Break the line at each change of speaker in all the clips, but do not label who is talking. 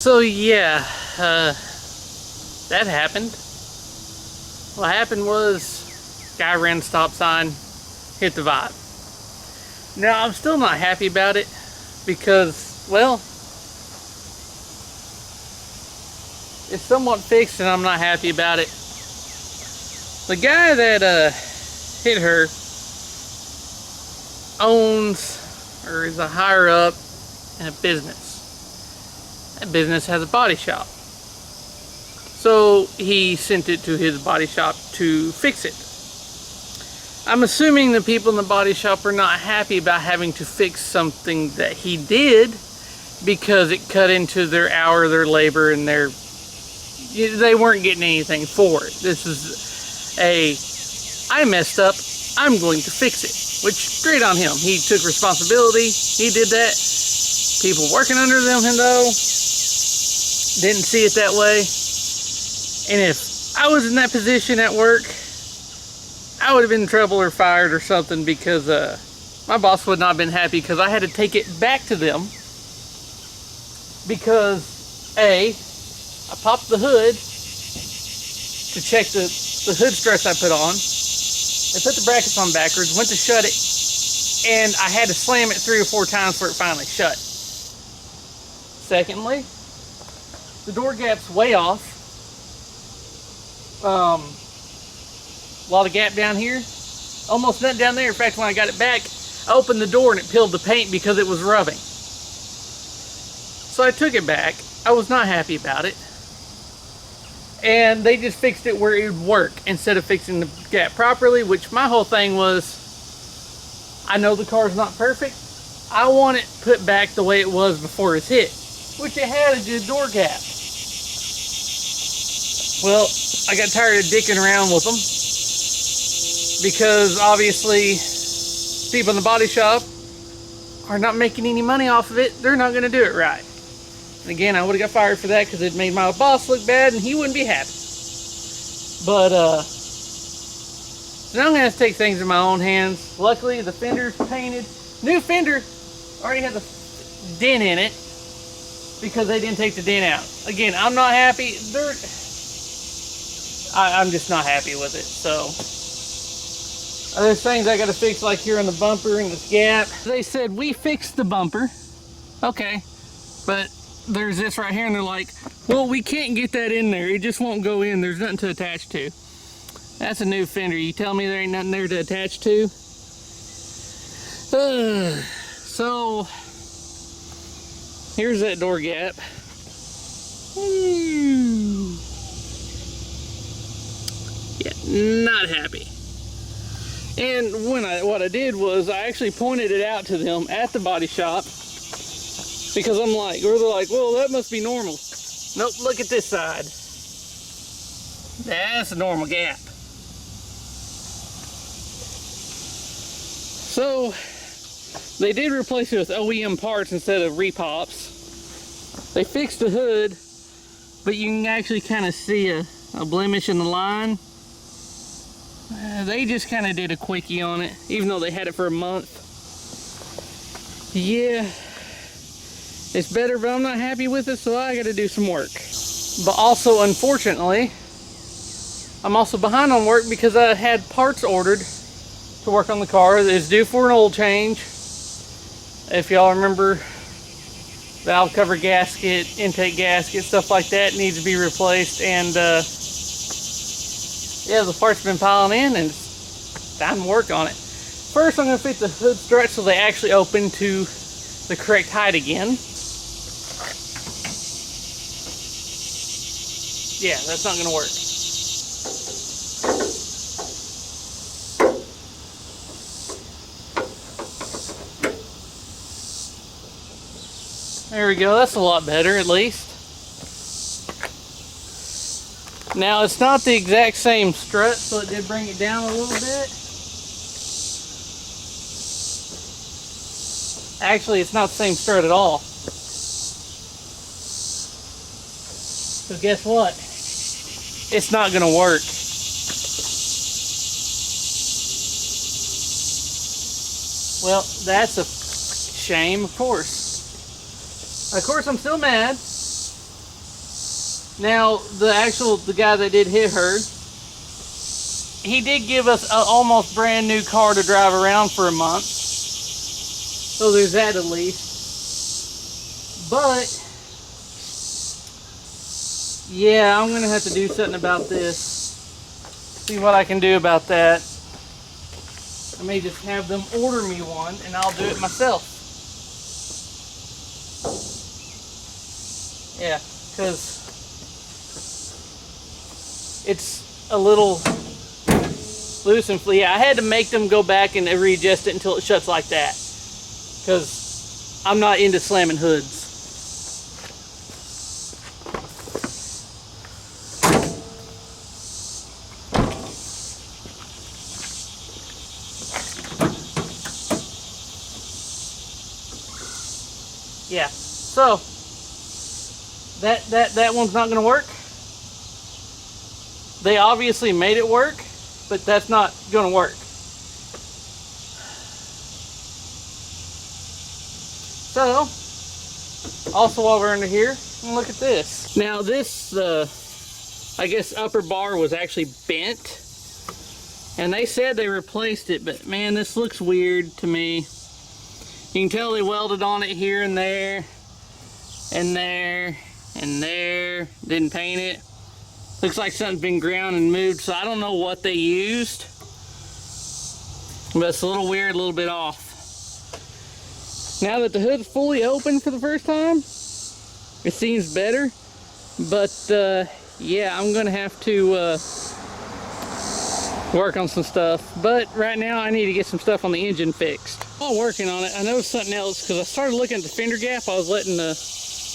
So yeah, that happened. What happened was, guy ran the stop sign, hit the vibe. Now I'm still not happy about it because, well, it's somewhat fixed and I'm not happy about it. The guy that hit her owns or is a higher up in a business. That business has a body shop. So he sent it to his body shop to fix it. I'm assuming the people in the body shop are not happy about having to fix something that he did because it cut into their hour, their labor, and they weren't getting anything for it. This is I messed up, I'm going to fix it. Which, great on him. He took responsibility, he did that. People working under them, though, didn't see it that way. And if I was in that position at work, I would have been in trouble or fired or something because my boss would not have been happy because I had to take it back to them because I popped the hood to check the hood struts I put on. I put the brackets on backwards, went to shut it, and I had to slam it 3 or 4 times for it finally shut. Secondly, the door gap's way off. A lot of gap down here, almost nothing down there. In fact, when I got it back, I opened the door and it peeled the paint because it was rubbing. So I took it back. I was not happy about it. And they just fixed it where it would work instead of fixing the gap properly, which my whole thing was, I know the car's not perfect. I want it put back the way it was before it was hit, which it had a good door gap. Well, I got tired of dicking around with them because obviously people in the body shop are not making any money off of it. They're not going to do it right. And again, I would have got fired for that because it made my boss look bad and he wouldn't be happy. But so now I'm going to have to take things in my own hands. Luckily, the fender's painted. New fender already has a dent in it because they didn't take the dent out. Again, I'm not happy. I'm just not happy with it. So there's things I got to fix, like here on the bumper and this gap. They said we fixed the bumper. Okay, but there's this right here, and they're like, well, we can't get that in there. It just won't go in. There's nothing to attach to. That's a new fender. You tell me there ain't nothing there to attach to? So here's that door gap. Yeah, not happy. And what I did was I actually pointed it out to them at the body shop because I'm like, or they're like, well, that must be normal. Nope, look at this side. That's a normal gap. So they did replace it with OEM parts instead of repops. They fixed the hood, but you can actually kind of see a blemish in the line. They just kind of did a quickie on it, even though they had it for a month. Yeah, it's better, but I'm not happy with it, so I got to do some work. But also, unfortunately, I'm also behind on work because I had parts ordered to work on the car. It's due for an oil change. If y'all remember, valve cover gasket, intake gasket, stuff like that needs to be replaced. And yeah, the parts have been piling in and it's time to work on it. First, I'm going to fit the hood struts so they actually open to the correct height again. Yeah, that's not going to work. There we go, that's a lot better at least. Now it's not the exact same strut, so it did bring it down a little bit. Actually, it's not the same strut at all. So guess what? It's not gonna work. Well, that's a shame, of course. Of course, I'm still mad Now, the guy that did hit her, he did give us an almost brand new car to drive around for a month. So there's that at least. But, yeah, I'm gonna have to do something about this. See what I can do about that. I may just have them order me one and I'll do it myself. Yeah, because it's a little loose and yeah, I had to make them go back and readjust it until it shuts like that, because I'm not into slamming hoods. Yeah, so that one's not going to work. They obviously made it work, but that's not going to work. So, also while we're under here, look at this. Now this, I guess upper bar was actually bent, and they said they replaced it, but man, this looks weird to me. You can tell they welded on it here and there, and there, and there. Didn't paint it. Looks like something's been ground and moved, so I don't know what they used. But it's a little weird, a little bit off. Now that the hood's fully open for the first time, it seems better. But yeah, I'm gonna have to work on some stuff. But right now I need to get some stuff on the engine fixed. While working on it, I noticed something else, because I started looking at the fender gap. I was letting the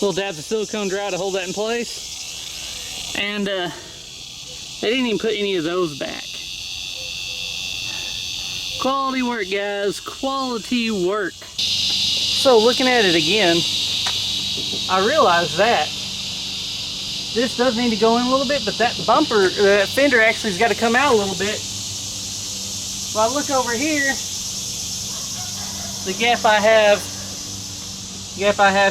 little dabs of silicone dry to hold that in place. And they didn't even put any of those back. Quality work, guys, quality work. So looking at it again, I realized that this does need to go in a little bit, but that bumper, that fender actually has got to come out a little bit. So I look over here, the gap I have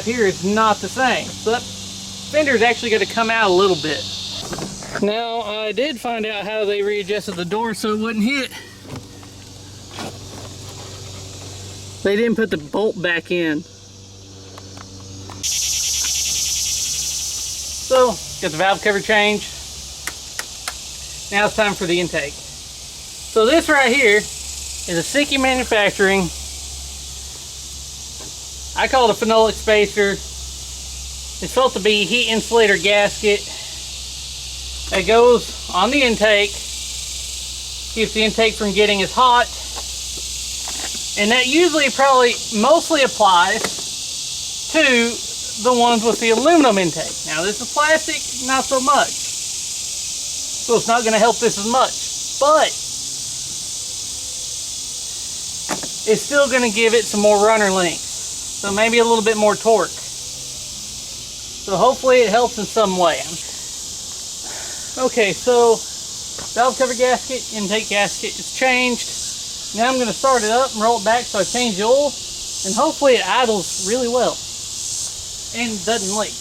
here is not the same. So that fender's actually got to come out a little bit. Now I did find out how they readjusted the door so it wouldn't hit. They didn't put the bolt back in. So, got the valve cover changed. Now it's time for the intake. So this right here is a Sickie Manufacturing. I call it a phenolic spacer. It's supposed to be a heat insulator gasket that goes on the intake. Keeps the intake from getting as hot. And that usually probably mostly applies to the ones with the aluminum intake. Now this is plastic, not so much. So it's not going to help this as much. But it's still going to give it some more runner length. So maybe a little bit more torque. So hopefully it helps in some way. Okay, so valve cover gasket, intake gasket is changed. Now I'm going to start it up and roll it back so I change the oil, and hopefully it idles really well and doesn't leak.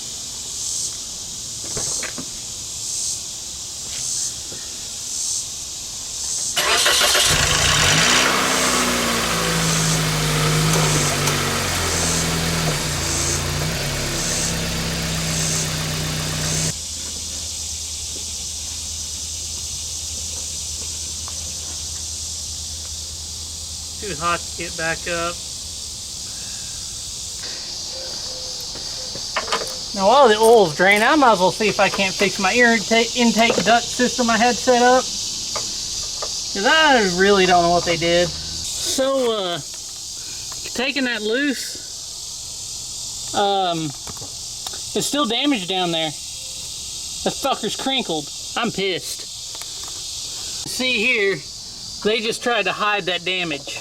Too hot to get back up. Now while the oil's drained, I might as well see if I can't fix my intake duct system I had set up, because I really don't know what they did. So taking that loose, it's still damaged down there. The fucker's crinkled. I'm pissed. See here, they just tried to hide that damage.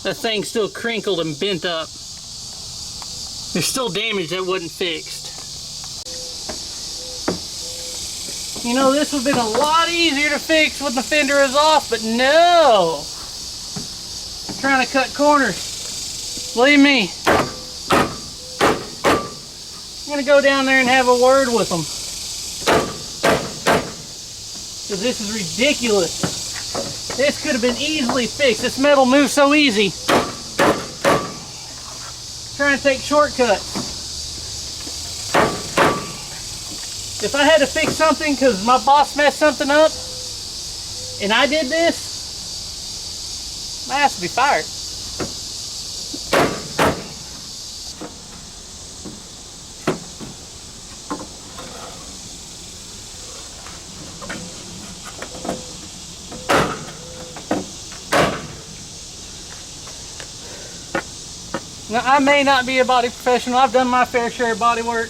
The thing's still crinkled and bent up. There's still damage that wasn't fixed. You know, this would have been a lot easier to fix when the fender is off, but no! I'm trying to cut corners. Believe me. I'm gonna go down there and have a word with them. because this is ridiculous. This could have been easily fixed. This metal moves so easy. Trying to take shortcuts. If I had to fix something because my boss messed something up and I did this, my ass would be fired. Now, I may not be a body professional. I've done my fair share of body work.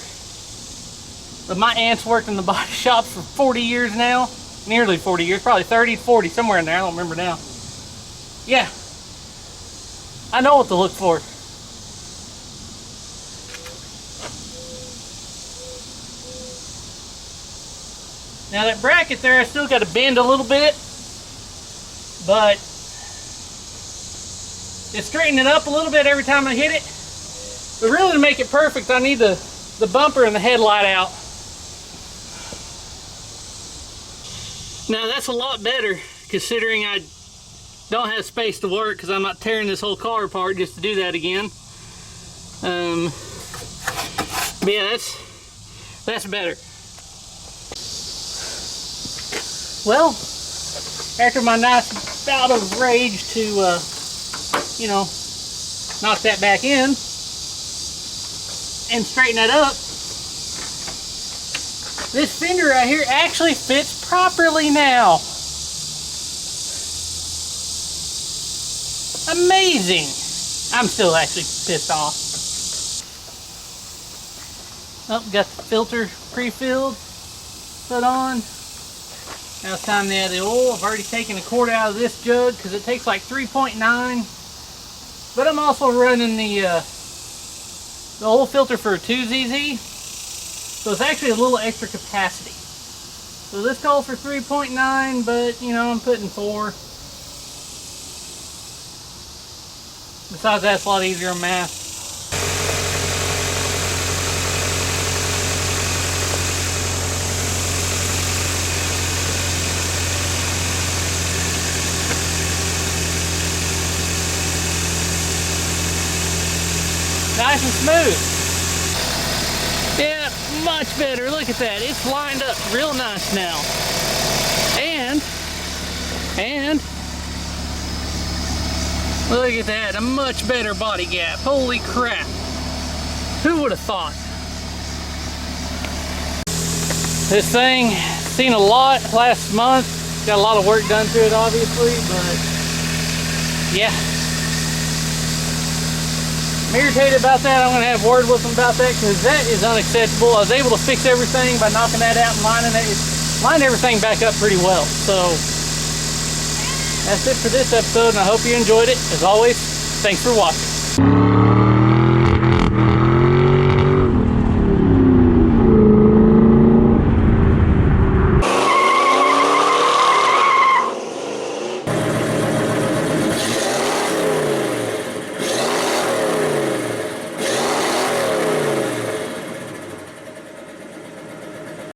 But my aunt's worked in the body shop for 40 years now. Nearly 40 years, probably 30, 40, somewhere in there. I don't remember now. Yeah. I know what to look for. Now that bracket there, I still got to bend a little bit. But it's straightening it up a little bit every time I hit it. But really, to make it perfect, I need the bumper and the headlight out. Now that's a lot better, considering I don't have space to work because I'm not tearing this whole car apart just to do that again. But yeah, that's better. Well, after my nice bout of rage to you know, knock that back in and straighten that up, this fender right here actually fits properly now. Amazing. I'm still actually pissed off. Oh, got the filter pre-filled, put on. Now it's time to add the oil. I've already taken a quart out of this jug because it takes like 3.9. But I'm also running the oil filter for a 2ZZ. So it's actually a little extra capacity. So this calls for 3.9, but you know, I'm putting 4. Besides, that's a lot easier on math. Nice and smooth. Yeah, much better. Look at that. It's lined up real nice now. And look at that, a much better body gap. Holy crap. Who would have thought? This thing, seen a lot last month. Got a lot of work done to it, obviously, but yeah. I'm irritated about that. I'm going to have a word with them about that because that is unacceptable. I was able to fix everything by knocking that out and lining it. Lined everything back up pretty well. So that's it for this episode, and I hope you enjoyed it. As always, thanks for watching.